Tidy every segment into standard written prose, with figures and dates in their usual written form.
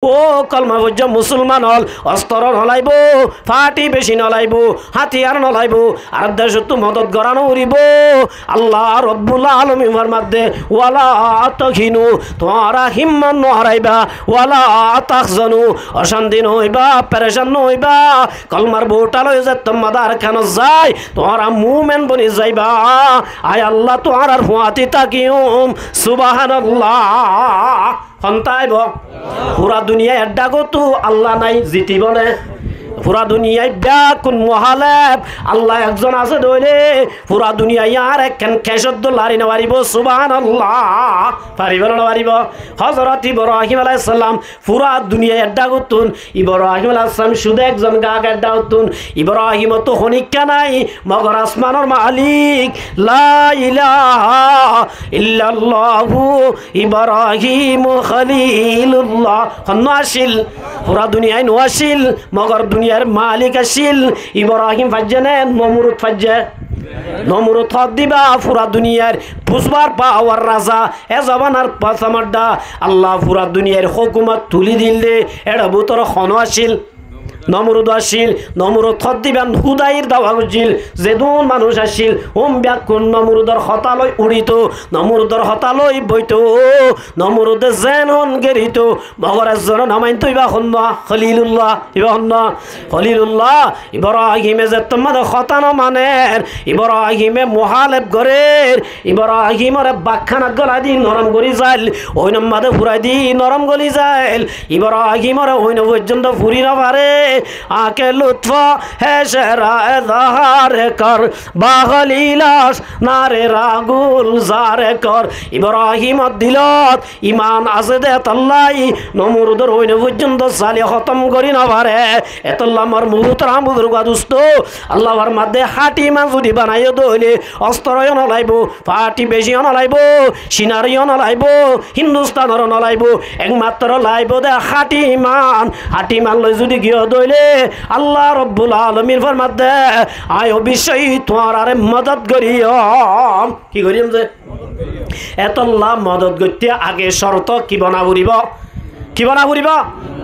ও কলমা বুঝ মুসলমান হল অস্ত্র নলাইব ফাটি বেশি নলাইব হাতিয়ার নলাইব আর দেশত মদত গড়ানো উড়িব আল্লাহ রব্বুল আলামিনের মধ্যে ওয়ালা তাহিনু তোরা হিম্মত নহারাইবা ওয়ালা তাহজানু অশান্তি নইবা পেরেশান নইবা কলমার বোটা লই যে তোমাদার কেন যায় তোরা মুমিন বনি যাইবা আয় আল্লাহ তোরার ফুয়াতি তাকিউম সুবহানাল্লাহ হন্তাইব পুরা দুনিয়ায় এড্ডা গতু আল্লাহ নাই জিতি বলে পুরা দুনিয়ায় ব্যাকুন মহালেব আল্লাহ একজন আছে দইলে পুরা দুনিয়ায় আর একখান কেশদ্দ লারি না পারিব সুবহানাল্লাহ পারিব না পারিব হযরত ইব্রাহিম আলাইহিস সালাম পুরা দুনিয়ায় এড্ডা গতুন ইব্রাহিম আলাইহিস সালাম শুধু একজন গাগ এড্ডা গতুন ইব্রাহিম তো হনিকা নাই মগর আসমানের মালিক লা ইলাহা ইল্লাল্লাহু ইব্রাহিম খলিলুল্লাহ হন্নাশিল পুরা দুনিয়ায় নওয়াশিল মগর দুনিয়ার মালিক আসিল ইব্রাহিম ফাজ্জানে নমরুদ ফাজ্জা নমরুদ হক দিবা পুরা দুনিয়ার বুঝবার পাওয়ার রাজা এ জবানার পাসামাড্ডা আল্লাহ পুরা দুনিয়ার হুকুমত তুলি দিলে এটা বুতর খন আসিল নমরুদ আসিল নমরুদ হক দিবেন হুদাইর দাওয়া গজিল যেদুন মানুষ আসিল ওম ব্যাকুন নমরুদর হতালই উড়িত নমরুদর হতালই বইত নমরুদ জেনন গেরিত মগরের জন নামাইন তৈবা হন্না খলিলুল্লাহ ইবা হন্না খলিলুল্লাহ ইব্রাহিমে যে তোমাদের হতান মানের ইব্রাহিমে মুহালেব গরের ইব্রাহিমর বাখানা গলা দি নরম গলি যাইল ওই নম্মাদে ফুরাই দি নরম গলি যাইল ইব্রাহিমর ওই ন পর্যন্ত ফুরি না পারে आके लुत्फा है शहरा ज़हारे कर बागलीलाश नारे रागुल ज़ारे कर इब्राहिम दिलत ईमान आज़दे तल्लाई नमरुदर होइने बुझंद साले खत्म करी ना पारे एतल्ला मर मुहतराम बुजुर्गा दोस्तो अल्लाहर मध्य हाटी मान जुदी बनायो दोले अस्त्रय नलाइबो फाटी बेशी नलाइबो सिनारी नलाइबो हिंदुस्तानर नलाइबो एकमात्र लाइबो दे हाटी मान लय जुदी गियो দইলে আল্লাহ রব্বুল আলামিন ফরমাত দে আয় অবশ্যই তোমার আরে মদত করিয়ম কি করিয়ম যে এতল্লা মদত করতে আগে শর্ত কি বানাবুরিব কি বানাবুরিব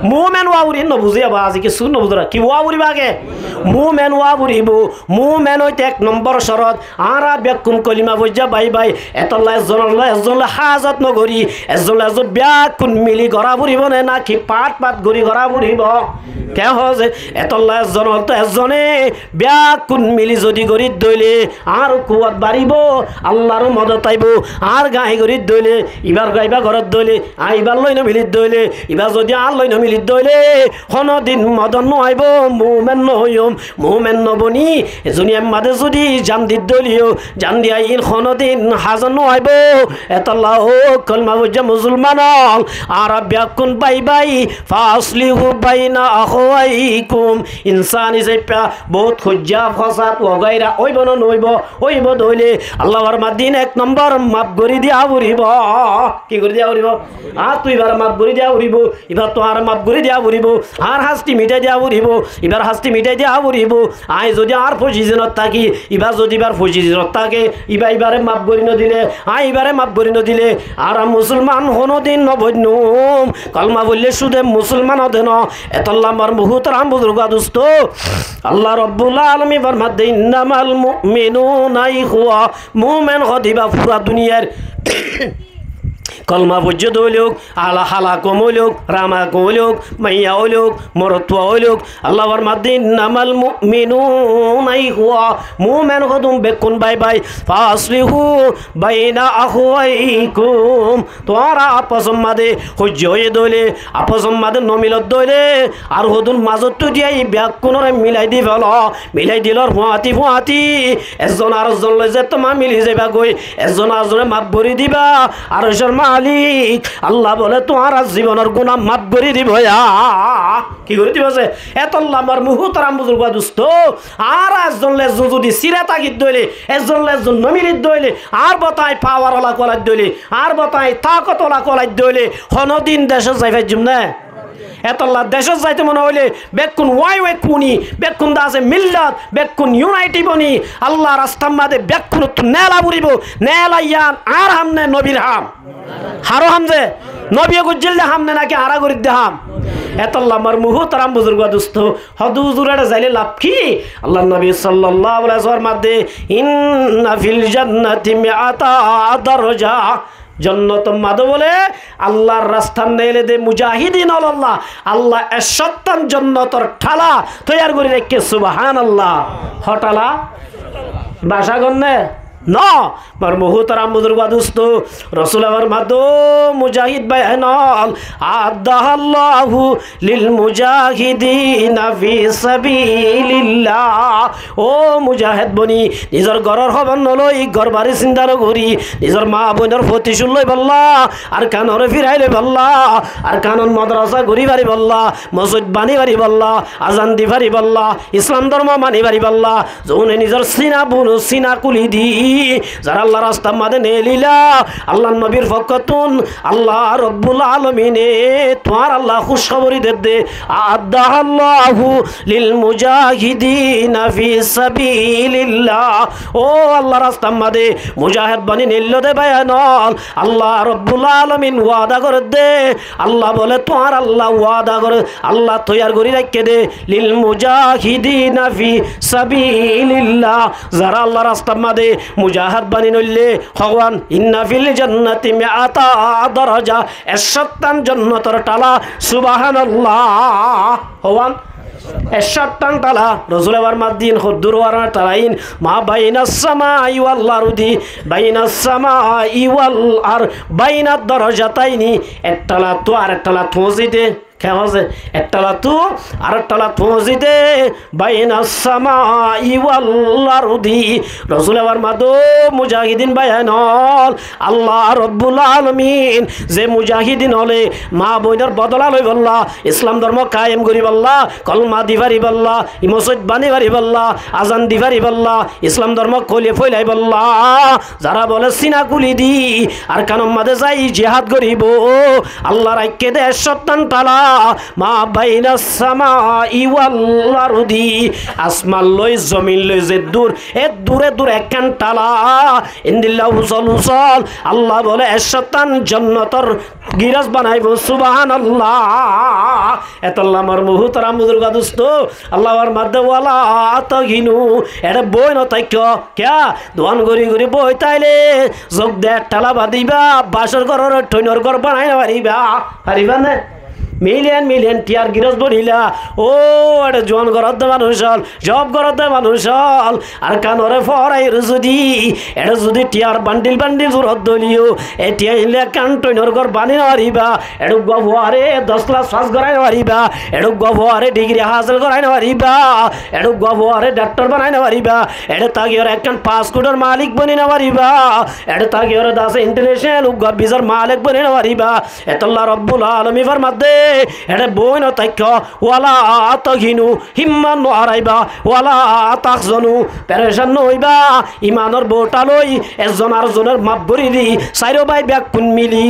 মুমেন ওয়াবুরি ন বুঝিয়াবা আজি কি শুন বুঝরা কি ওয়াবুরিব আগে মুমেন ওয়াবুরিব মুমেন হইতে এক নম্বর শরত আরা বেকুম কলিমা বুঝা বাই বাই এতল্লা এজন হাজত নগরি এজন বেকুন মিলি গড়া বুরিব না কি পাট পাট গড়ি গড়া বুরিব কে হজে এতল্লা এজন তো এজনে বেকুন মিলি যদি গড়ি দইলে আর কুয়াত বাড়িব আল্লাহর মদত আইব আর গাই গড়ি দইলে ইবার গাইবা ঘরত দইলে আইবার লইন মিলি দইলে ইবার যদি আর লইন মিলি দইলে কোনদিন মদন নইব মুমেন নহইম মুমেন নবনি এজনি মাদে যদি জান দি দলিও জান দিয়া ইন কোনদিন হাজন নইব এতল্লা ও কলমা বুঝা মুসলমান আর বেকুন বাই বাই ফাসলিহু বাইনা আখওয়াইকুম ইনসানি যাইপা বহুত খুজ্জা ফসাদ ওগাইরা ওইব ন নইব ওইব দইলে আল্লাহর মাদিন এক নম্বর মাপ গরি দিয়া উরিব কি গরি দিয়া উরিব তুই বার মাপ গরি দিয়া উরিব ইবার তো আর মাপ গরি দিয়া উরিব আর হাসটি মিটাই দিয়া উরিব ইবার হাসটি মিটাই দিয়া উরিব আই যদি আর পজিশনত থাকি ইবার যদি বার পজিশনত থাকে ইবারে মাপ গরি ন দিলে ইবারে মাপ গরি ন দিলে আর মুসলমান কোনদিন নবন্যম কলমা বললে শুধু মুসলমান দেন এতল্লা আমার মুহতরাম বুজুর্গা দোস্ত আল্লাহ রব্বুল আলামিন ফরমাত দে ইন্নামাল মুমিনুনা ইখওয়া মুমিন হদিবা পুরা দুনিয়ার কলমা পর্যন্ত হইলুক আলা হালাকম হইলুক রামাকম হইলুক মাইয়া হইলুক মরতুয়া হইলুক আল্লাহর মাদ্দিন নামাল মুমিনুনা ইখওয়া মুমিন হদুম বেকুন বাই বাই ফাসলিহু বাইনা আখওয়াইকুম তোরা আপসম মাদে হজ্জ হয়ে দইলে আপসম মাদে নমিলত দইলে আর হদুন মাজত দিয়াই বেকুনরে মিলাই দি ফেল মিলাই দিলর ফুয়াতি এজন আর জন লই যে তোমা মিলি যাইবা গই এজন আজরে মাপ ভরি দিবা আর শর্মা মালিক আল্লাহ বলে তোমার জীবনের গুনাহ মাফ করে দিব কি করে দিব যে এতল্লা আমার মুহতরাম বুজুর্গ দোস্ত আর একজন লেজন যদি সিরা তাগিদ দইলে একজন লেজন নমিরিত দইলে আর বতাই পাওয়ার ওলা কলাই দইলে আর বতাই তাকত ওলা কলাই দইলে কোনদিন দেশে যাইবা জুম না এতল্লা দেশ যাইতে মনে হইলে বেকুন ওয়াই ওয়াই কুনি বেকুন দা আছে মিল্লাত বেকুন ইউনাইটি বনি আল্লাহ রাস্তার মাঝে বেকুন নেলা বুড়িব নেলা ইয়ান আর হামনে নবীর হাম হারো হামজে নবী গুজিল হামনে নাকি আরা করি দেহাম এতল্লা আমার মুহতারাম বুজুর্গ দুস্থ হদু হুজুরের যাইলে লাভ কি আল্লাহ নবী সাল্লাল্লাহু আলাইহি ওয়াসাল্লাম মাদে ইন্না ফিল জান্নাতি মিআতা দারজা জন্নত মাদ বলে আল্লাহর রাস্তার নেলে দে মুজাহিদিন আল্লাহ আল্লাহ 71 জন্নতর ঠালা তৈয়ার করে রেখে সুবহানাল্লাহ হটালা ভাষা গন্নে ন মার মুহতারাম বুজুর্গ দুস্থ রাসূল আমার মাদো মুজাহিদ বায়ানাল আদাল্লাহু লিল মুজাহিদিনা ফি সাবিলিল্লাহ ও মুজাহিদ বনি নিজের ঘরের খবর নলই ঘর বাড়ি চিন্তা করি নিজের মা বোনের প্রতি শুনলই বললা আর কানরে ফিরাইলে বললা আর কানন মাদ্রাসা ঘুরি বাড়ি বললা মসজিদ বানি বাড়ি বললা আজান দি বাড়ি বললা ইসলাম ধর্ম মানি বাড়ি বললা যৌনে নিজের সিনা বুনু সিনা কুলি দি যারা আল্লাহ রাস্তা মাদে নেলিলা আল্লাহ নবীর ফকতুন আল্লাহ রব্বুল আলামিনে তোমার আল্লাহ খুশখবরি দে আদাল্লাহু লিল মুজাহিদিনা ফি সাবিলিল্লাহ ও আল্লাহ রাস্তা মাদে মুজাহিদ বানি নেল্লো দে বায়ানল আল্লাহ রব্বুল আলামিন ওয়াদা করে দে আল্লাহ বলে তোমার আল্লাহ ওয়াদা করে আল্লাহ তৈয়ার করে রাখে দে লিল মুজাহিদিনা ফি সাবিলিল্লাহ যারা আল্লাহ রাস্তা মাদে মুজাহিদ বানি নইলে ভগবান ইন্না ফিল জান্নাতি মিআতা দারাজা 71 জান্নাতের টালা সুবহানাল্লাহ ভগবান 71 টালা রাসূল আবার মাদিন খুদুর ওয়ারা টালাইন মা বাইনাস সামাই ওয়াল আরদি বাইনাস সামাই ওয়াল আর বাইনাদ দারাজাতাইনি একটালা তো আর একটালা থোজিতে কেমন একটালা তু আর একটালা পৌঁছিতে বাইনাস সামাই ওয়াল আরদি রাসূল আবার মাদো মুজাহিদিন বায়ানল আল্লাহ রব্বুল আলামিন যে মুজাহিদিন হলে মা বোনের বদলা লই বললা ইসলাম ধর্ম কায়েম করি বললা কলমা দিবারি বললা মসজিদ বানি বাড়ি বললা আজান দিবারি বললা ইসলাম ধর্ম কলিয়ে ফইলাই বললা যারা বলে সিনা কুলি দি আর কানম মাদে যাই জিহাদ করিব আল্লাহ রাইকে দে 71 টালা মা বাইনাস সামাই ওয়াল আরদি আসমান লই জমিন লই যে দূর এ দূরে দূরে একখান টালা ইন্দিল্লাহ উসল উসল আল্লাহ বলে 71 জান্নাতের গিরাজ বানাইব সুবহানাল্লাহ এতল্লা আমার মুহতারাম বুজুর্গ দোস্ত আল্লাহর মাদে ওয়ালা তাগিনু এর বই ন তাইক কিয়া দোয়ান গরি গরি বই তাইলে যোগ দে টালা বাদিবা বাসর ঘরের ঠৈনর ঘর বানাই না পারিবা না মিলিয়ন মিলিয়ন টিয়ার গিরজ বনিলা ও এটা জোয়ান ঘরত দে মানুষ হল জব ঘরত দে মানুষ হল আর কানরে ফরাই যদি এটা যদি টিয়ার বান্ডিল বান্ডিল জোরত দলিও এ টিয়া ইলে কান টইনর ঘর বানি নারিবা এডু গবরে 10 ক্লাস পাস করাই নারিবা এডু গবরে ডিগ্রি হাসিল করাই নারিবা এডু গবরে ডাক্তার বানাই নারিবা এডে তাগিয়র একখান পাসপোর্টের মালিক বনি নারিবা এডে তাগিয়র দাসে ইন্টারন্যাশনাল ভিসার মালিক বনি নারিবা এতল্লাহ রব্বুল আলামিন ফরমাতে এটা বই না তাইক ওয়ালা তাগিনু হিম্মান হারাইবা ওয়ালা তাখজনু পেরেশান নইবা ইমানের বোটা লই একজন আর জনের মাপ ভরি দি চাইরো বাই ব্যাকুন মিলি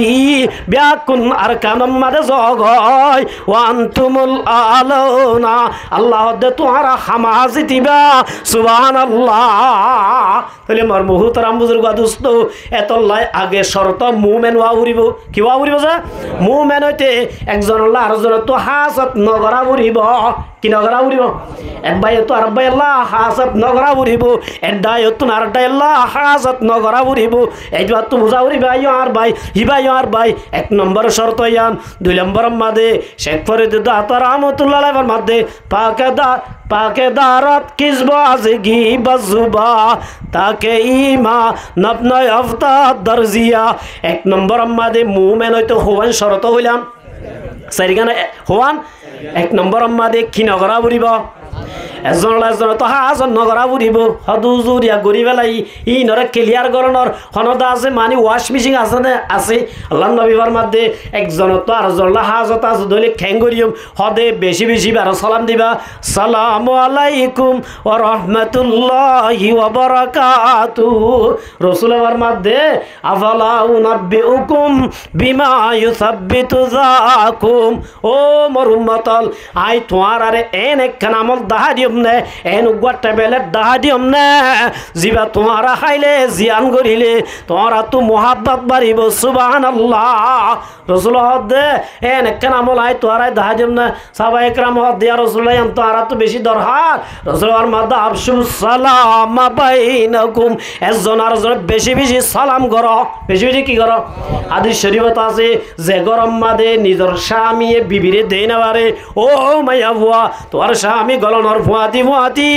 ব্যাকুন আর কানম মাদে জগয় ওয়ান্তুমুল আলাউনা আল্লাহ দে তোহারা হামাজি দিবা সুবহানাল্লাহ তাহলে মার মুহতারাম বুজুর্গ দোস্ত এতল্লাই আগে শর্ত মুমেন ওয়া উরিব কি ওয়া উরিব যা মুমেন হইতে একজন আল্লাহ আর জন তো হাসত নগরা উরিব কি নগরা উরিব এক ভাই তো আর ভাই আল্লাহ হাসত নগরা উরিব এক দাই তো আর দাই আল্লাহ হাসত নগরা উরিব এই বাত তো বুঝা উরিব আইও আর ভাই হিবাই আর ভাই এক নম্বর শর্ত ইয়ান দুই নম্বর মাদে শেখ ফরিদ দাতা রাহমাতুল্লাহ আলাইহির মাদে পাকে দারত কিসবা আজগি বজুবা তাকে ইমা নবনয় আফতা দরজিয়া এক নম্বর মাদে মুমেন হইতো হওয়ান শর্ত হইলাম সারিগানা হওয়ান এক নম্বর মাদে কি নগরা উরিব এজন তো হাজন নগরা বুড়িব হদুজুরিয়া গড়ি বেলাই ই নরে ক্লিয়ার গরণর হনদা আছে মানে ওয়াশ মেশিন আছে না আছে আল্লাহ নবীর মধ্যে একজন তো আর জল্লা হাজত আছে দলি খ্যাঙ্গরিয়ম হদে বেশি বেশি বার সালাম দিবা সালামু আলাইকুম ওয়া রাহমাতুল্লাহি ওয়া বারাকাতুহু রাসূলের মধ্যে আফালা উনাব্বিউকুম বিমা ইউসাব্বিতু যাকুম ও মোর উম্মতল আই তোমার আরে এন একখান আমল দাহা দিম নে এন উগটা বেলে দাহা দিম নে জিবা তোমারা খাইলে জিয়ান করিলে তোমারা তো মোহাব্বত বাড়িব সুবহানাল্লাহ রাসূল হদে এন একখান আমল আই তোরাই দাহা দিম না সাহাবা একরাম হদে রাসূলুল্লাহ এন তোরা তো বেশি দরকার রাসূলের মধ্যে আফসুস সালাম বাইনাকুম একজন আর একজন বেশি বেশি সালাম করো বেশি বেশি কি করো হাদিস শরীফত আছে যে গরম মাদে নিজের স্বামী বিবিরে দেই না পারে ও মাইয়া বুয়া তোর স্বামী গলনর ফুয়াতি ফুয়াতি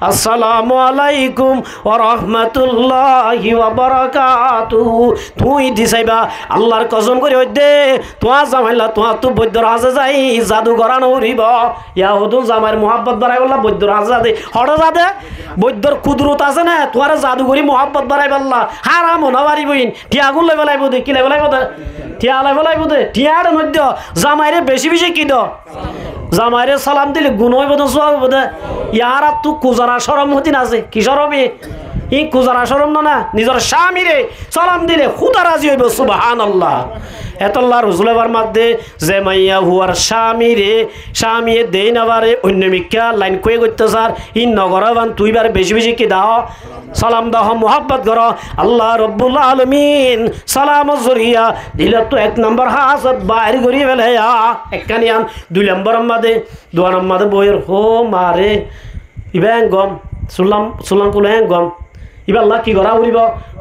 আসসালামু আলাইকুম ওয়া রাহমাতুল্লাহি ওয়া বারাকাতুহু তুই দিছাইবা আল্লাহর কসম করে দে তোয়া জামাইলা তোয়া তো বৈদ্যর হাজে যাই জাদু করানো উড়িব ইয়া হদু জামাইর মোহাব্বত বাড়াই বললা বৈদ্যর হাজে যাদে হড় যাদে বৈদ্যর কুদরত আছে না তোয়ার জাদু করি মোহাব্বত বাড়াই বললা হারাম না পারিবইন টিয়াগুল লই বলাইব দে কি লই বলাইব দে টিয়া লই বলাইব দে টিয়ার মধ্যে জামাইরে বেশি বেশি কি দ জামাইরে সালাম দিলে গুণ হইব তো সব হইব দে ইয়ার তো কুজারা শরম হতি না আছে কি শরমই ই কুজারা শরম না নিজের স্বামীরে সালাম দিলে খুদা রাজি হইব সুবহানাল্লাহ এতল্লাহ রসুলের মধ্যে যে মাইয়া হুয়ার স্বামীরে দেই না বারে অন্য মিক্কা লাইন কয়ে করতে স্যার ই নগরবান তুই বার বেশি বেশি কি দাও সালাম দাও মোহাব্বত করো আল্লাহ রব্বুল আলমিন সালাম জরিয়া দিলে তো এক নম্বর হাসত বাইর করিয়ে ফেলে একখানি আন 2 নম্বর মাদে 2 নম্বর বইয়ের হো মারে ইবেন গম সুলাম কুলে গম ইবা আল্লাহ কি করা উড়িব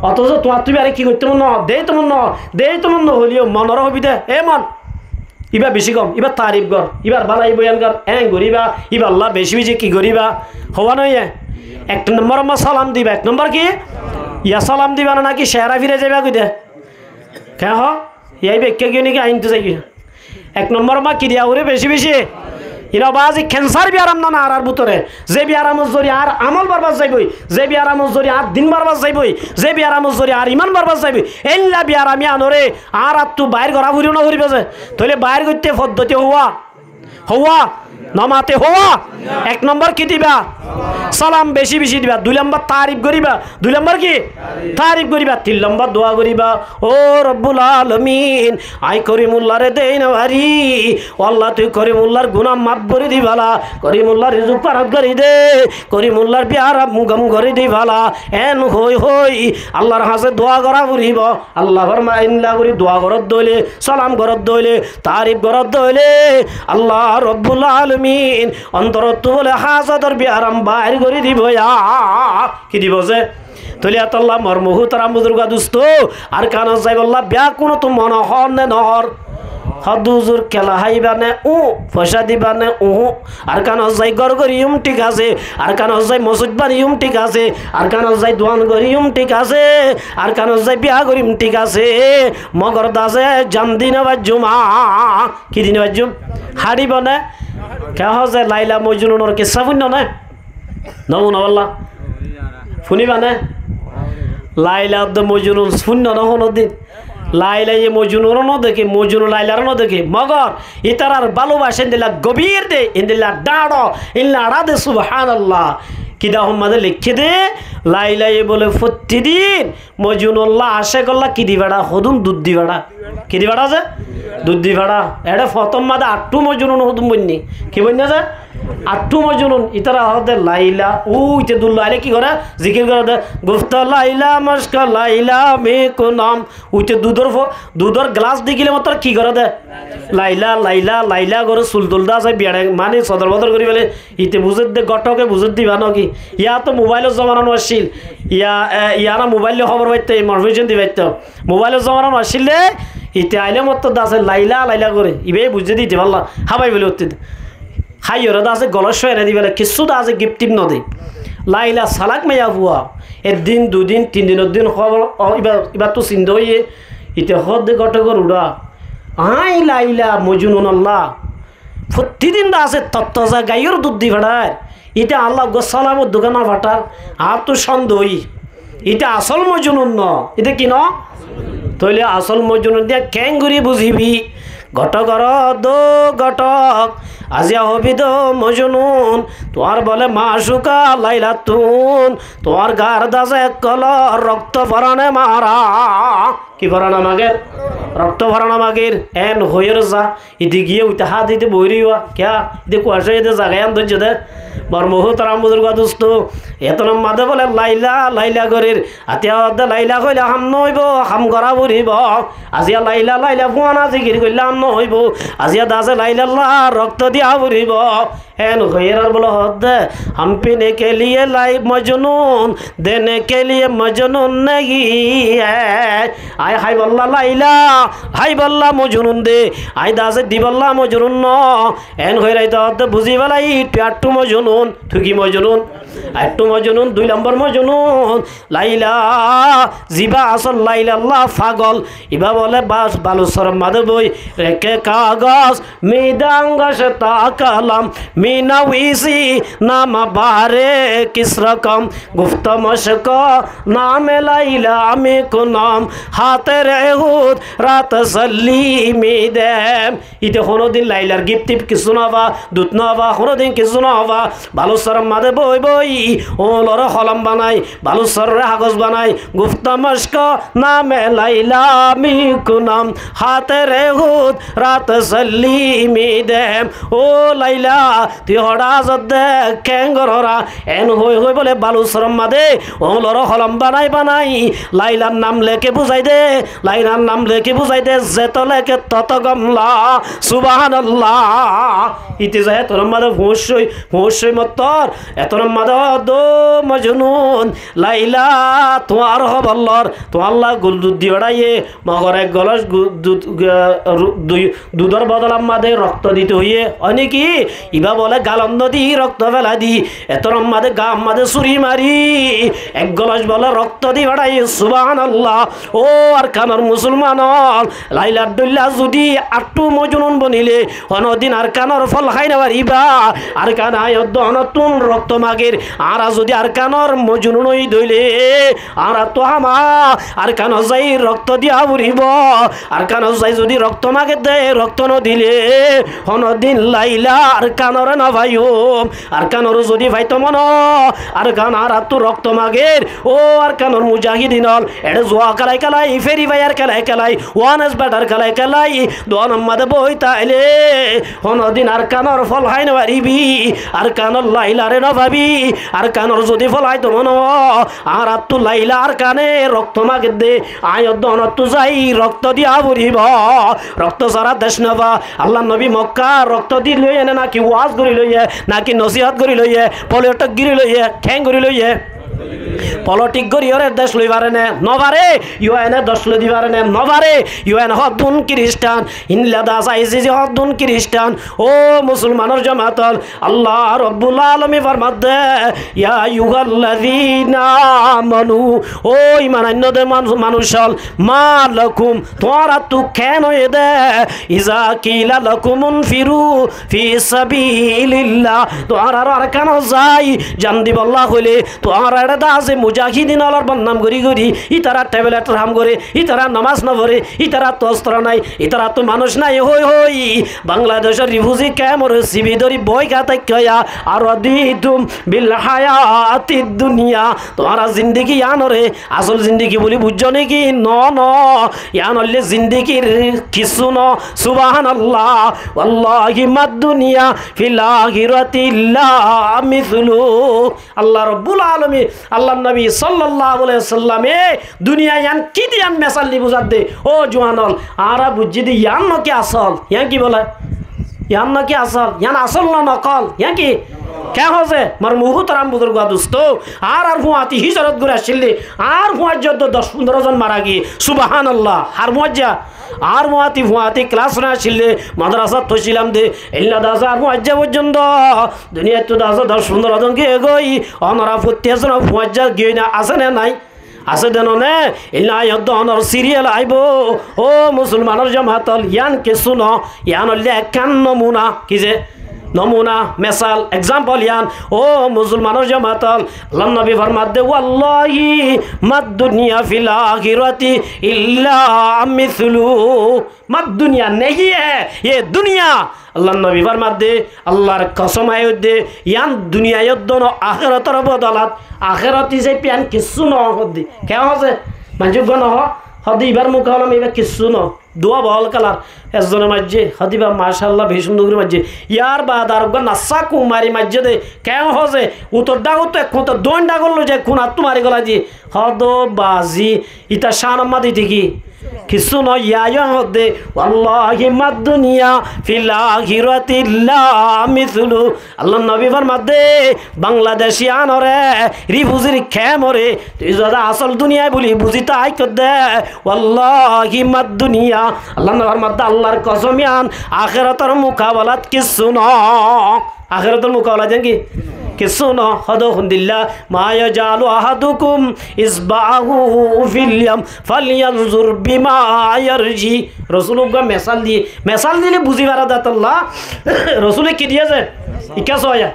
অথচ তোমার তুমি আরে কি করতে মন দেই তোমার ন হলিও মনের হবি দে এ মন ইবা বেশি কম ইবা তারিফ কর ইবার বালাই বয়ান কর করিবা ইবা আল্লাহ বেশি বেশি কি করিবা হওয়া নয় 1 নম্বর আমার সালাম দিবা 1 নম্বর কি ইয়া সালাম দিবা না নাকি শেহরা ফিরে যাবা কই দে কে হ ইয়াই বেক্কে কি নাকি আইনতে যাই 1 নম্বর মা কি দিয়া ওরে বেশি বেশি ইরা বাজি ক্যান্সার বিয়ারাম না আর ভিতরে যে বিয়ারাম জরি আর আমল বরবাদ যাইবই যে বিয়ারাম জরি আর দিন বরবাদ যাইবই যে বিয়ারাম জরি আর ইমান বরবাদ যাইবই এল্লা বিয়ারামি আনরে আর আত্তু বাইর ঘরা ঘুরিও না ঘুরিবে যে তাহলে বাইর করতে পদ্ধতি হওয়া নমাতে হওয়া 1 নম্বর কি দিবা সালাম বেশি বেশি দিবা 2 নম্বর তারিফ করিবা 2 নম্বর কি তারিফ করিবা 3 নম্বর দোয়া করিবা ও রব্বুল আলামিন আই করিমুল্লাহ রে দেই না ভারি আল্লাহ তুই করিমুল্লাহর গুনাহ মাফ করে দিবালা করিমুল্লাহর রিজক পারাত করে দে করিমুল্লাহর বিয়ারা মুগম করে দিবালা এন হই আল্লাহর হাতে দোয়া করা করিব আল্লাহ ফরমাইলা করি দোয়া করত দইলে সালাম করত দইলে তারিফ করত দইলে আল্লাহ রব্বুল আলামিন অন্তরত বলে হাজার বিয়ারাম বাইর করে দিব কি দিব যে তলি আতাল্লাহ মরমহু তারা বুজুর্গা দুস্ত আর কান যাই বললা বিয়া কোনো তো মন হর নে নহর হদুজুর খেলা হাইবানে পয়সা দিবানে আর কান যাই গড় করিম ঠিক আছে আর কান যাই মসজিদ বানিম ঠিক আছে আর কান যাই দোয়ান করিম ঠিক আছে আর কান যাই বিয়া করিম ঠিক আছে মগর দাসে জান দিন বাজুমা কি দিন বাজুম হাড়িবনে কে যে লাইলা মজনুনের কিসা শুন্য না নমুনা বললা শুনিবানে লাইলা মজনুন শূন্য নহনো দিন লাইলা এ মজনুর দেখে মজনু লাইলার দেখে মগর ইতারার ভালোবাসেন দিলা গভীর দে ইন্দিলা ডাড় ইল্লা আড়া দে সুবহানাল্লাহ কিদা হম্মাদে লিখে দে লাইলাই বলে প্রতিদিন মজনুল্লাহ আসে করলা কি দিবাড়া হদুন দুধ দিবাড়া কি দিবাড়া যে দুধ দিবাড়া এটা প্রথম মাদে 8 মজনুন হদুন বন্যি কি বন্যা যে 8 মজনুন ইতারা হদে লাইলা ইতে দুল্লা আলে কি করে জিকির করে দে গুফতা লাইলা মশকা লাইলা মে কো নাম উইতে দুধর গ্লাস দিকিলে মাত্র কি করে দে লাইলা লাইলা লাইলা করে সুলতুলদা আছে বিয়াড়ে মানে সদর বদর করি বলে ইতে বুঝত দে গটকে বুঝত দিবা নাকি ইয়া তো মোবাইলের জমানো আসছিল ইয়ারা মোবাইলে খবর পাইতে ইনফরমেশন দিবাইতো মোবাইলের জমানো আসছিল ইতে আইলে মত দাসে লাইলা লাইলা করে ইবে বুঝে দিতে পারলা হাবাই বলে উত্তে হাই ওরা দাসে গলস এনে দিবেলে কিছু দাসে গিফট টিপ নদী লাইলা সালাক মেয়া হুয়া 1 দিন 2 দিন 3 দিনের দিন খবর এবার তো চিন্তা হইয়ে ইতে হদ দে গটকর উড়া আই লাইলা মজনুন আল্লাহ প্রতিদিন দাসে তত্তজা গাইয়ের দুধ দি ভাড়ায় এটা আল্লাহ গোসালামর দোকানা ফাটার আর তো সন্দেহই এটা আসল মজনুন ন এটা কি ন তইলে আসল মজনুন দিয়া ক্যাঙ্গুরি বুঝিবি ঘটকর দো ঘটক আজিয়া হবি দো মজনুন তোমার বলে মাসুকা লাইলা তুন তোমার গার দাসে কলর রক্ত ভরানে মারা কি ভরানা মাগের রক্ত ভরানা মাগের এন হইর যা ইদি গিয়ে উইতে হাত দিতে বইরিওয়া ক্যা ইদি কুয়াশা ইদে জাগায় আন ধৈর্য দে বর্মহু তারাম বুজুর্গ দোস্ত এতনম মাদে বলে লাইলা লাইলা গরির আতিয়া অর্ধে লাইলা কইলে হাম নইব হাম গড়া বুড়িব আজিয়া লাইলা লাইলা ফুয়ানা জিকির কইলে হাম নইব আজিয়া দাসে লাইলাল্লাহ রক্ত দিয়া বুড়িব এন হইর বলে হদ্দে हम पीने के लिए लाई मजनून देने के लिए मजनून नहीं है आय हाय बल्ला लाइला हाय बल्ला मजनून दे आय दासे दी बल्ला मजनून न एन হইরাই তো বুঝি বেলাই পেট্টু মজনুন থুকি মজনুন আট্টু মজনুন 2 নম্বর মজনুন লাইলা জিবা আসল লাইলা আল্লাহ পাগল ইবা বলে বাস বালু সরম মাদে বই রেকে কাগজ মিদাঙ্গাস তাকালাম মিনা উইসি নাম বারে কিস রকম গুফত মশক নামে লাইলা আমি কোনাম হাতে রেহুদ রাত সল্লিমি দেম ইতে কোনদিন লাইলার গিফট কিছু না বা দুধ না বা কোনদিন কিছু না বা ভালো সরম মাদে বই বই ও লর হলম বানাই ভালো সররে কাগজ বানাই গুফত মশক নামে লাইলা আমি কোনাম হাতে রেহুদ রাত সল্লিমি দেম ও লাইলা তুই হড়া দে ক্যাঙ্গররা এন হই হই বলে বালু সরম মাদে ও লর হলম বানাই বানাই লাইলার নাম লেখে বুঝাই দে লাইলার নাম লেখে বুঝাই দে যেত লেখে তত গমলা সুবহানাল্লাহ ইতি যায় তোর মাদে ভুঁসই মত্তর এতর মাদে দো মজনুন লাইলা তোমার হবল্লর তো আল্লাহ গুল দুধ দিয়ে ওড়াইয়ে মগর এক গলাস দুধর বদলাম মাদে রক্ত দিতে হইয়ে অনেকি ইবা বলে গালন্দ দি রক্ত ফেলা দি এতর মাদে গাম মাদে ছুরি মারি এক গলাস বলে রক্ত দি ওড়াইয়ে সুবহানাল্লাহ ও আর কানার মুসলমান লাইলার দল্লা যদি আট্টু মজনুন বনিলে অনদিন আর কানর ফল খাই না পারিবা আর কানায় নতুন রক্ত মাগের আর যদি আর কানর মজনুনই দইলে আর তো হামা আর কান যাই রক্ত দিয়া বুড়িব আর কান যাই যদি রক্ত মাগে দে রক্ত নদিলে অনদিন লাইলা আর কানর না ভাইও আর কানর যদি ভাইতো মন আর কান আর তো রক্ত মাগের ও আর কানর মুজাহিদিনল এড়ে জোয়া কালাই কালাই ফেরি ভাইয়ার কালাই কালাই ওয়ানস ব্যাটার কালাই কালাই দোয়ান মাদে বই তাইলে অনদিন আর কানর ফল হাই না পারিবি আর কানর লাইলারে না ভাবি আর কানর যদি ফল হাই তো মন আর তো লাইলা আর কানে রক্ত মাগে দে আয় দন তো যাই রক্ত দিয়া বুড়িব রক্ত সারা দেশ নবা আল্লাহ নবী মক্কা রক্ত দি লইয়ে নাকি ওয়াজ করি লইয়ে নাকি নসিহত করি লইয়ে পলিটক গিরি লইয়ে ঠ্যাং করি লইয়ে পলিটিক গরিয়রের দেশ লইবারে নে নবারে ইউএনএ দশ লই দিবারে নে নবারে ইউএন হদ্দুন খ্রিস্টান ইনলাদা সাইজি যে হদ্দুন খ্রিস্টান ও মুসলমানের জামাতল আল্লাহ রব্বুল আলামিন ফরমাদে ইয়া আইয়ুহাল্লাযীনা আমানু ও ঈমানান্যদের মানুষল মা লাকুম তোরা তু কেন এদে ইজা কিলা লাকুম ফিরু ফি সাবিলিল্লাহ তোরা আর কেন যাই জান দিবাল্লাহ হইলে তোরা দাসে মুজাহিদিন আলার বদনাম করি করি ইতারা ট্যাবলেট রাম করে ইতারা নামাজ না পড়ে ইতারা তো অস্ত্র নাই ইতারা তো মানুষ নাই হই হই বাংলাদেশের রিফিউজি ক্যাম্পের শিবিদরি বই খাতে কয়া আর দিতুম বিল হায়াতি দুনিয়া তোরা জিন্দেগি ইয়ানরে আসল জিন্দেগি বলি বুঝছো নাকি ন ন ইয়ানলে জিন্দেগির কিছু ন সুবহানাল্লাহ ওয়াল্লাহি মাদ দুনিয়া ফিল আখিরাতি লা মিসলু আল্লাহ রাব্বুল আলামিন আল্লাহ নবী সাল্লাল্লাহু আলাইহি সাল্লামে দুনিয়া ইয়ান কি দিয়ান মেসালি বুঝাত দে ও জওয়ানল আরা বুঝি দি ইয়ান নাকি আসল ইয়ান কি বলে ইয়ান নাকি আসল ইয়ান আসল না নকল ইয়ান কি কে হসে মার মুহতারাম বুজুর্গ দোস্ত আর ফুয়াতি হিজরত করে আসলে আর ফুয়ার যত 10-15 জন মারা গিয়ে সুবহানাল্লাহ আর মুআজ্জা আর ফুয়াতি ক্লাস না আসলে মাদ্রাসা তো ছিলাম দে ইল্লা দাস আর মুআজ্জা পর্যন্ত দুনিয়া তো 10-15 জন গিয়ে গই অনরা ফুতিয়াজন ফুয়াজ্জা গিয়ে না আছে না নাই আছে দেন নে ইল্লা ইয়দনর সিরিয়াল আইবো ও মুসলমানের জামাতল ইয়ান কে শুনো ইয়ান হলে 51 নমুনা কি যে নমুনা মেসাল এক্সাম্পল ইয়ান ও মুসলমানের জামাতাল আল্লাহ নবী ফরমাতে ওয়াল্লাহি মাদ দুনিয়া ফিল আখিরাতি ইল্লা মিসলু মাদ দুনিয়া नहीं है ये दुनिया আল্লাহ নবী ফরমাতে আল্লাহর কসম আয় দে ইয়ান দুনিয়া ইদন আখিরাতের বদলাত আখিরাতি যে পিয়ান কিছু ন হদি কেন আছে মানযোগ্য নহ হদি এবার মুখ হলাম এবার কিছু ন দোয়া বহল কালার একজনের মাঝে হদিবা মাশাআল্লাহ বেশ সুন্দর করে মাঝে ইয়ার বাদ আর নাসা কুমারি মাঝে দে কেন হসে উত্তর ডাগো তো এখন তো দোন ডাগল যে খুন আর তোমারি গলা জি হদ বাজি ইতা শানাম্মা দিতে কি কিছু নয় ইয়া হদে ওয়াল্লাহি মাদ দুনিয়া ফিল আখিরাতি লা মিসলু আল্লাহ নবী ফরমাতে বাংলাদেশি আনরে রিফুজির খেমরে তুই যদি আসল দুনিয়ায় বলি বুঝিতা আই কদে ওয়াল্লাহি মাদ দুনিয়া আল্লাহ নবী ফরমাতে আল্লাহর কসম ইয়ান আখিরাতের মুকাবালাত কিছু ন আখিরাতের মুকাবালা জান কি কিছু ন হদুল্লাহ মায়া জালু আহাদুকুম ইসবাহু ফিল ইয়াম ফালয়ানজুর বিমা ইয়ারজি রাসূলুল্লাহ মেসাল দিলে বুঝি পারা দাতাল্লাহ রাসূলে কি দিয়েছে ইকা সয়া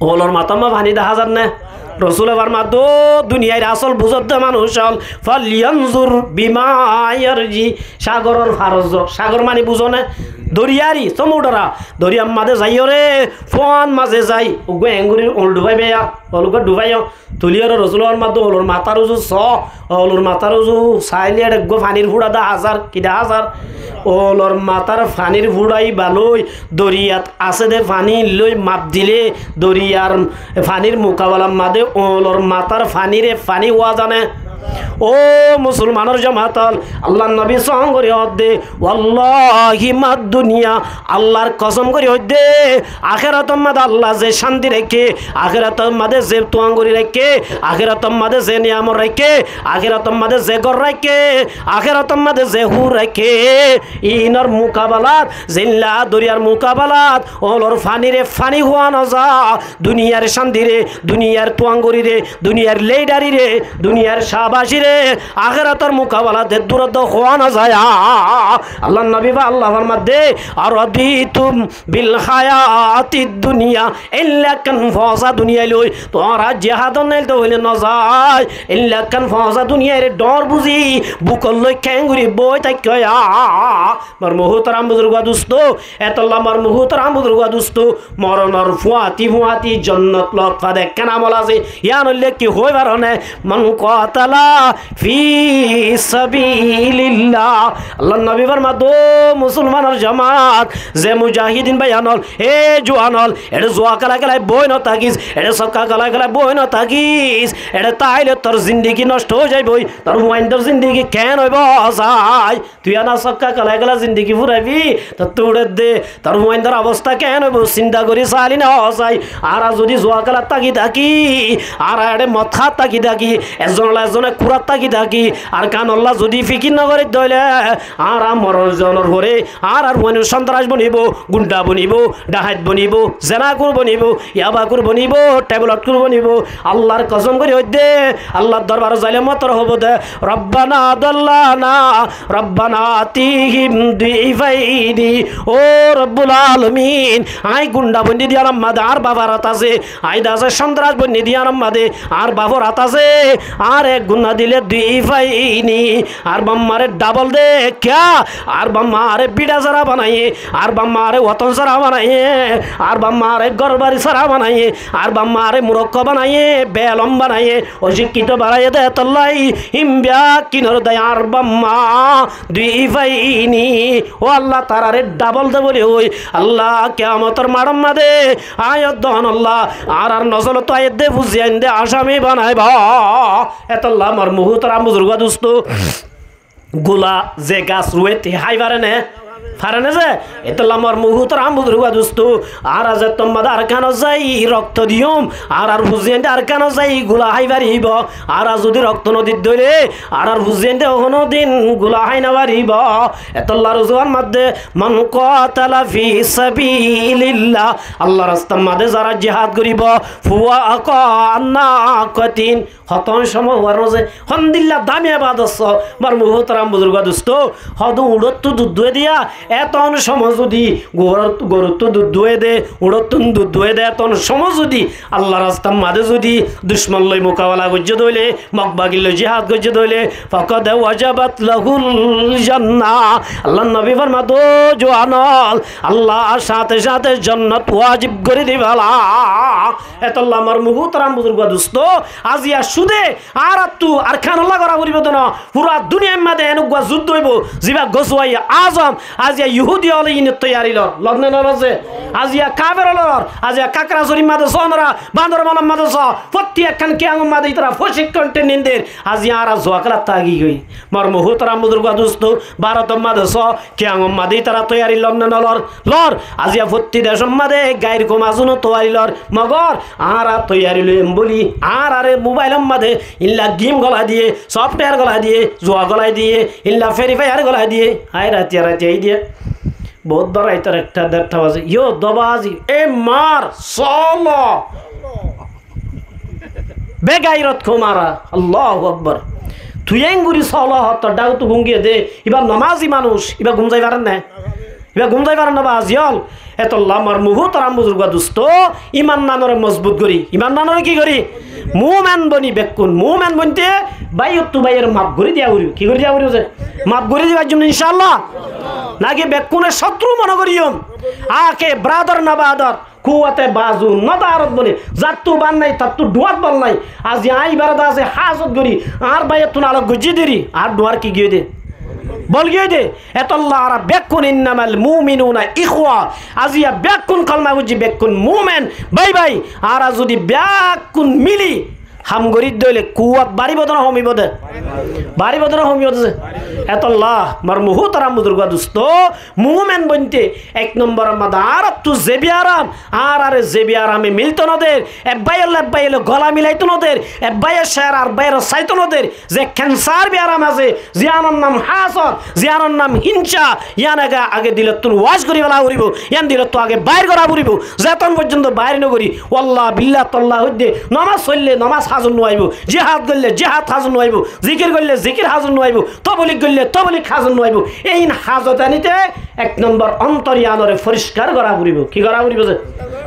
ওলর মাতামা ভানি দেখা যান না রসুল ফরমাতো দুনিয়ার আসল বুঝতে মানুষ হল ফালয়ানজুর বিমা ইয়ারজি সাগরের ফারজ সাগর মানে বুঝো না দরিয়ারি সমুদ্রা দরিয়ার মাঝে যাইও রে ফোন মাঝে যাই ওগো এঙ্গুরির ওল ডুবাই বেয়া ওলগো ডুবাইও তুলিয়ার রসুলের মাঝে ওলর মাথার উজু ওলর মাথার উজু সাইলিয়ার গো ফানির ফুড়া দা হাজার কিডা হাজার ওলর মাথার ফানির ফুড়াই বালই দরিয়াত আছে দে ফানি লই মাপ দিলে দরিয়ার ফানির মোকাবেলার মাঝে ওলর মাথার ফানিরে ফানি হওয়া জানে ও মুসলমানের জামাতাল আল্লাহ নবী সঙ্গ করে দে ওয়াল্লাহি মাদ দুনিয়া আল্লাহর কসম করে দে আখিরাতের মাঝে আল্লাহ যে শান্তি রেখে আখিরাতের মাঝে যে তোয়াঙ্গরি রেখে আখিরাতের মাঝে যে নিয়ামত রেখে আখিরাতের মাঝে যে গর রেখে আখিরাতের মাঝে যে হুর রেখে ইনর মুকাবালাত জিল্লা দরিয়ার মুকাবালাত ওলর ফানিরে ফানি হওয়া না যা দুনিয়ার শান্তি রে দুনিয়ার তোয়াঙ্গরি রে দুনিয়ার লেডারি রে দুনিয়ার শাবাশি রে আখিরাতের মুকাবালাতে দূরত্ব হওয়া না যায় আল্লাহ নবী বা আল্লাহ ফরমাতে আরদিতুম বিল হায়াতিদ দুনিয়া ইল্লা কান ফাজা দুনিয়া লই তোরা জিহাদ নাই তো হইলে না যায় ইল্লা কান ফাজা দুনিয়ার ডর বুঝি বুকল লই ক্যাঙ্গুরি বই তাই কয়া মার মুহতারাম বুজুর্গ দোস্ত এতল্লা মার মুহতারাম বুজুর্গ দোস্ত মরণর ফুয়াতি জান্নাত লফা দেখ কেন আমল আছে ইয়ান হইলে কি হই পারনে মান কাতালা ফি সাবিলিল্লাহ আল্লাহ নবী ফরমাতো মুসলমানের জামাত যে মুজাহিদিন ভাই আনল এ জোয়ানল এটা জোয়া কালাই বই ন থাকিস এটা সক্কা কালাই বই ন থাকিস এটা তাইলে তোর জিন্দেগি নষ্ট হয়ে যাইবই তোর মুয়াইন্দর জিন্দেগি কেন হইব যাই তুই আনা সক্কা কালাই জিন্দেগি ফুরাইবি তো তুড়ে দে তোর মুয়াইন্দর অবস্থা কেন হইব চিন্তা করি চালি না যাই আর যদি জোয়া কালার তাকি আর এডে মদ খাত তাকি এজনে কুড়াত তাকি আর কানল্লা যদি ফিকির নগরে দইলে আর মরণ জনের ভরে আর মানুষ সন্ত্রাস বনিব গুন্ডা বনিব ডাহাত বনিব জেনাকুর বনিব ইয়াবাকুর বনিব ট্যাবলেট কুর বনিব আল্লাহর কসম করে দে আল্লাহর দরবার যাইলে মতর হব দে রব্বানা দাল্লানা রব্বানা আতিহিম দুইফাইনি ও রব্বুল আলামিন আই গুন্ডা বন্দি দিয়ার আম্মাদে আর বাবার হাত আছে আই দাসে সন্ত্রাস বন্দি দিয়ার আম্মাদে আর বাবার হাত আছে আর এক গুন্ডা দিলে দুইফাইনি আর বাম্মারে ডাবল দে क्या আর বাম্মারে বিড়া সারা বানাইয়ে আর বাম্মারে ওতন সারা বানাইয়ে আর বাম্মারে গরবারি সারা বানাইয়ে আর বাম্মারে মুরক্ক বানাইয়ে বেলম বানাইয়ে অশিক্ষিত বানাইয়ে দে তল্লাই হিমবিয়া কিনর দেয় আর বাম্মা দুই ভাইনি ও আল্লাহ তারারে ডাবল দে বলে ওই আল্লাহ কিয়ামতের মাড়ম দে আয়াত দহন আল্লাহ আর নজল তো আয়াত দে বুঝিয়ান দে আসামি বানাইবা এতল্লাহ মার মুহতারাম বুজুর্গ দোস্ত গোলা যে গাছ রুয়েতে হাই পারে না যে এটা আমার মুহূর্তের আমুদরুয়া দোস্ত আর আজ তোমাদের আর কেন যাই রক্ত দিয়ম আর বুঝিয়ে আর কেন যাই গোলা হাই বাড়িব আর যদি রক্ত নদীর ধরে আর বুঝিয়ে কোনো দিন গোলা হাই না বাড়িব এতল্লা রুজুয়ার মধ্যে মান কাতালা ফি সাবিলিল্লাহ আল্লাহ রাস্তার মধ্যে যারা জিহাদ করিব ফুয়া কান্না কতিন হতন সময় হওয়ার যে হন্দিল্লা দামি আবাদস মার মুহূর্তের আমুদরুয়া দোস্ত হদ উড়ত দুধ দিয়া এতন সময় যদি গরুর তো দুধ দুয়ে দে উড়তুন দুধ দুয়ে দে এতন সময় যদি আল্লাহ রাস্তার মাঝে যদি দুশ্মন লই মোকাবেলা করছে দইলে মকবাগিল জিহাদ করছে দইলে ফাকাদ ওয়াজাবাত লাহুল জান্নাহ আল্লাহ নবী ফরমাতো জওয়ানল আল্লাহ সাথে সাথে জান্নাত ওয়াজিব করে দিবালা এতল্লাহ আমার মুহতারাম বুজুর্গ দোস্ত আজিয়া সুদে আর তু আর খানাল্লাহ করা করিব না পুরা দুনিয়ার মধ্যে এনেকুৱা যুদ্ধ হইব জিবা গছুয়াই আজম আজিয়া ইহুদি হলে ইনে তৈয়ারি লর লগ্নে নরছে আজিয়া কাবের লর আজিয়া কাকরা জরি মাদে সনরা বান্দর মালাম মাদে স ফত্তি একখান কিয়াম মাদে ইতরা প্রশিক্ষণ নিন্দের আজিয়া আর জোয়াকলা তাগি গই মর মুহতারাম বুজুর্গ দোস্ত ভারত মাদে স কিয়াম মাদে তারা তৈয়ারি লগ্নে নলর লর আজিয়া ফত্তি দেশম মাদে গাইর কমাজুনো তৈয়ারি লর মগর আর তৈয়ারি লইম বলি আর আরে মোবাইলের মাঝে ইল্লা গেম গলা দিয়ে সফটওয়্যার গলা দিয়ে জোয়া গলায় দিয়ে ইল্লা ফেরিফায়ার গলায় দিয়ে আয় রাতিয়া এই দিয়ে বহুত বড় আইতার একটা দেড়টা বাজে ইয়ো দবাজি এ মার সলো বেগাইরত খুমারা আল্লাহু আকবার তুই এঙ্গুরি সলো হত ডাউ তো গুঙ্গিয়ে দে এবার নামাজি মানুষ এবার ঘুম যাই পারেন না এবার ঘুম যাই পারেন না বাজিয়ল এত লামার মুহতারাম বুজুর্গ দোস্ত ইমান নানরে মজবুত করি ইমান নানরে কি করি মুমেন বনি বেকুন মুমেন বনতে বাইয়তু বাইয়ের মাপ ঘুরি দিয়া উড়িও কি করে দিয়া উড়িও যে মাপ ঘুরি দিবার জন্য ইনশাআল্লাহ নাকি বেকুনের শত্রু মনে করিও আকে ব্রাদার না বাদার কুয়াতে বাজু নদারত বলে জাতু বান নাই তাতু ডুয়াত বল নাই আজ আই বারাদা আছে হাজত করি আর বাইয়তু নালক গজি দেরি আর ডুয়ার কি গিয়ে দে বল গিয়ে দে এতল্লাহ আর বেকুন ইন্নামাল মুমিনুনা ইখওয়া আজিয়া বেকুন কলমা বুঝি বেকুন মুমেন বাই বাই আর যদি বেকুন মিলি হাম গরিদ দইলে কুয়াত বাড়ি বদনা হমি বদে বাড়ি বদনা হমি বদে এতল্লাহ মার মুহতারাম বুজুর্গ দোস্ত মুমেন বনতে এক নম্বর মাদার তু জেবি আরাম আর আরে জেবি আরামে মিলতো নদের এব্বাইল গলা মিলাইতো নদের এব্বাইয়ের শের আর বাইয়ের সাইতো নদের যে ক্যান্সার বি আরাম আছে জিয়ানোর নাম হাসদ জিয়ানোর নাম হিংসা ইয়ান আগে দিলে তুন ওয়াজ করি বেলা উড়িব ইয়ান দিলে তো আগে বাইর করা উড়িব যেতন পর্যন্ত বাইর নগরি ওয়াল্লাহ বিল্লাহ তল্লাহ হইদে নমাজ চললে নমাজ হাজর নোয়াইব জিহাদ করলে জিহাদ হাজর নোয়াইব জিকির করলে জিকির হাজর নোয়াইব তবলিক করলে তবলিক হাজর নোয়াইব এই হাজত আনিতে এক নম্বর অন্তরিয়ানরে পরিষ্কার করা উড়িব কি করা উড়িব যে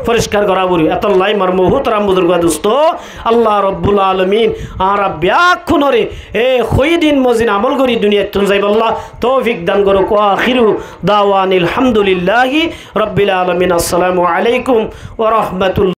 পরিষ্কার করা উড়িব এতল্লাই মার মুহতারাম বুজুর্গ দোস্ত আল্লাহ রব্বুল আলামিন আর ব্যাকুনরে এ খইদিন মজিন আমল করি দুনিয়া তুন যাইব আল্লাহ তৌফিক দান করো কো আখিরু দাওয়ানিল হামদুলিল্লাহি রাব্বিল আলামিন আসসালামু আলাইকুম ওয়া রাহমাতুল্লাহ